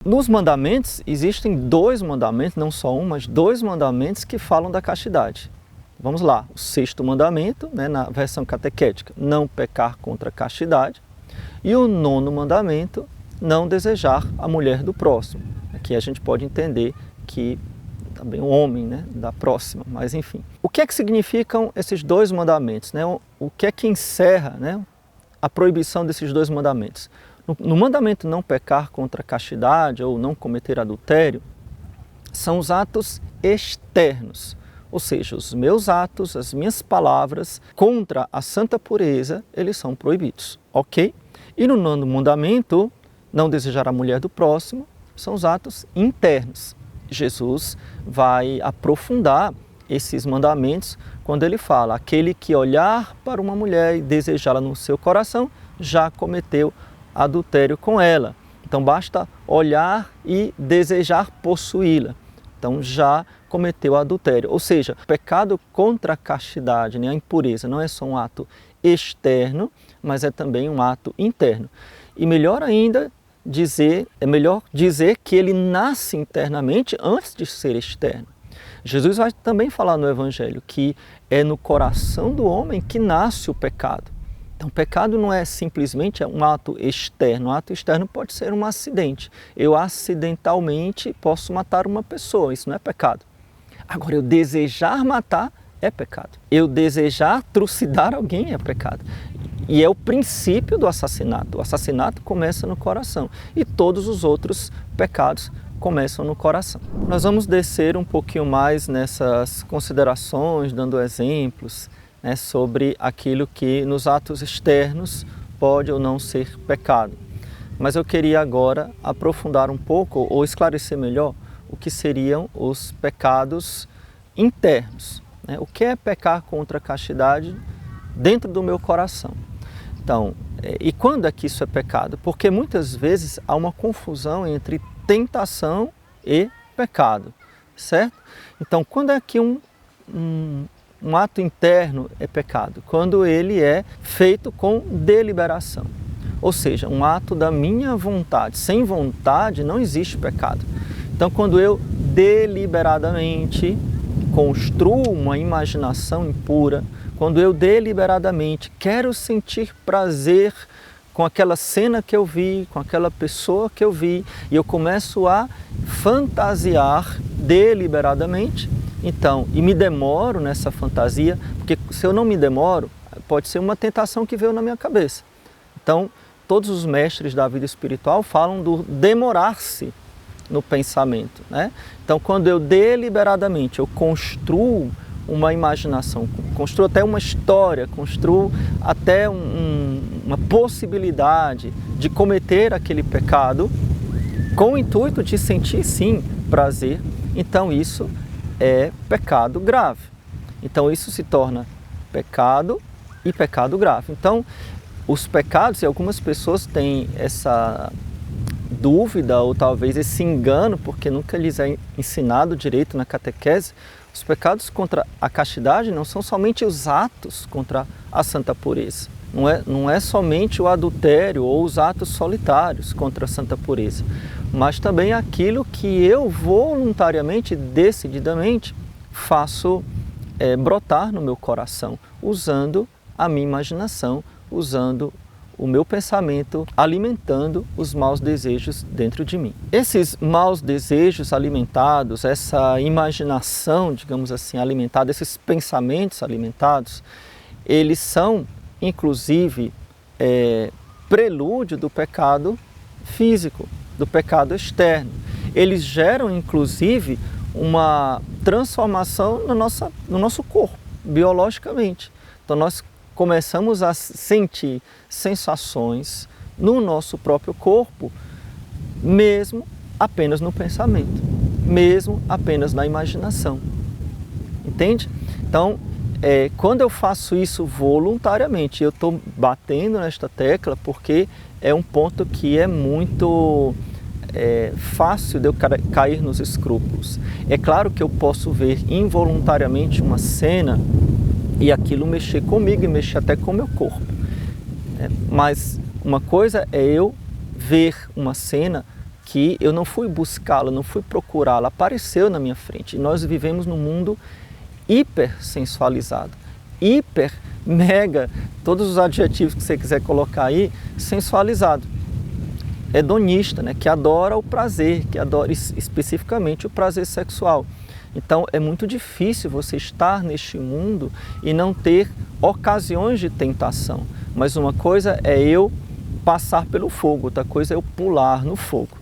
Nos mandamentos, existem dois mandamentos, não só um, mas dois mandamentos que falam da castidade. Vamos lá, o sexto mandamento, na versão catequética, não pecar contra a castidade. E o nono mandamento, não desejar a mulher do próximo. Aqui a gente pode entender que também o homem, da próxima, mas enfim. O que é que significam esses dois mandamentos? O que é que encerra, a proibição desses dois mandamentos? No mandamento não pecar contra a castidade ou não cometer adultério, são os atos externos, ou seja, os meus atos, as minhas palavras contra a santa pureza, eles são proibidos, ok? E no nono mandamento, não desejar a mulher do próximo, são os atos internos. Jesus vai aprofundar esses mandamentos quando ele fala: aquele que olhar para uma mulher e desejá-la no seu coração, já cometeu adultério com ela. Então basta olhar e desejar possuí-la. Então já cometeu adultério. Ou seja, o pecado contra a castidade, a impureza, não é só um ato externo, mas é também um ato interno. E melhor ainda, é melhor dizer que ele nasce internamente antes de ser externo. Jesus vai também falar no Evangelho que é no coração do homem que nasce o pecado. Então, o pecado não é simplesmente um ato externo. Um ato externo pode ser um acidente. Eu acidentalmente posso matar uma pessoa, isso não é pecado. Agora, eu desejar matar é pecado. Eu desejar trucidar alguém é pecado. E é o princípio do assassinato. O assassinato começa no coração e todos os outros pecados começam no coração. Nós vamos descer um pouquinho mais nessas considerações, dando exemplos, sobre aquilo que nos atos externos pode ou não ser pecado. Mas eu queria agora aprofundar um pouco ou esclarecer melhor o que seriam os pecados internos. O que é pecar contra a castidade dentro do meu coração? Então, e quando é que isso é pecado? Porque muitas vezes há uma confusão entre tentação e pecado, certo? Então, quando é que um ato interno é pecado? Quando ele é feito com deliberação. Ou seja, um ato da minha vontade. Sem vontade não existe pecado. Então, quando eu deliberadamente construo uma imaginação impura, quando eu deliberadamente quero sentir prazer com aquela cena que eu vi, com aquela pessoa que eu vi, e eu começo a fantasiar deliberadamente, então, e me demoro nessa fantasia, porque se eu não me demoro, pode ser uma tentação que veio na minha cabeça. Então, todos os mestres da vida espiritual falam do demorar-se no pensamento, Então, quando eu deliberadamente eu construo uma imaginação, construo até uma história, construo até uma possibilidade de cometer aquele pecado com o intuito de sentir, sim, prazer, então isso é pecado grave. Então isso se torna pecado e pecado grave. Então os pecados, e algumas pessoas têm essa dúvida ou talvez esse engano, porque nunca lhes é ensinado direito na catequese, os pecados contra a castidade não são somente os atos contra a santa pureza. Não é somente o adultério ou os atos solitários contra a santa pureza, mas também aquilo que eu voluntariamente, decididamente, faço brotar no meu coração, usando a minha imaginação, usando o meu pensamento, alimentando os maus desejos dentro de mim. Esses maus desejos alimentados, essa imaginação, digamos assim, alimentada, esses pensamentos alimentados, eles são, inclusive, prelúdio do pecado físico, do pecado externo. Eles geram, inclusive, uma transformação no nosso corpo, biologicamente. Então, nós começamos a sentir sensações no nosso próprio corpo, mesmo apenas no pensamento, mesmo apenas na imaginação. Entende? Então, quando eu faço isso voluntariamente, eu estou batendo nesta tecla porque é um ponto que é muito fácil de eu cair nos escrúpulos. É claro que eu posso ver involuntariamente uma cena e aquilo mexer comigo e mexer até com o meu corpo. Mas uma coisa é eu ver uma cena que eu não fui buscá-la, não fui procurá-la, apareceu na minha frente. E nós vivemos num mundo hipersensualizado, hiper, mega, todos os adjetivos que você quiser colocar aí, sensualizado. Hedonista, né? Que adora o prazer, que adora especificamente o prazer sexual. Então é muito difícil você estar neste mundo e não ter ocasiões de tentação. Mas uma coisa é eu passar pelo fogo, outra coisa é eu pular no fogo.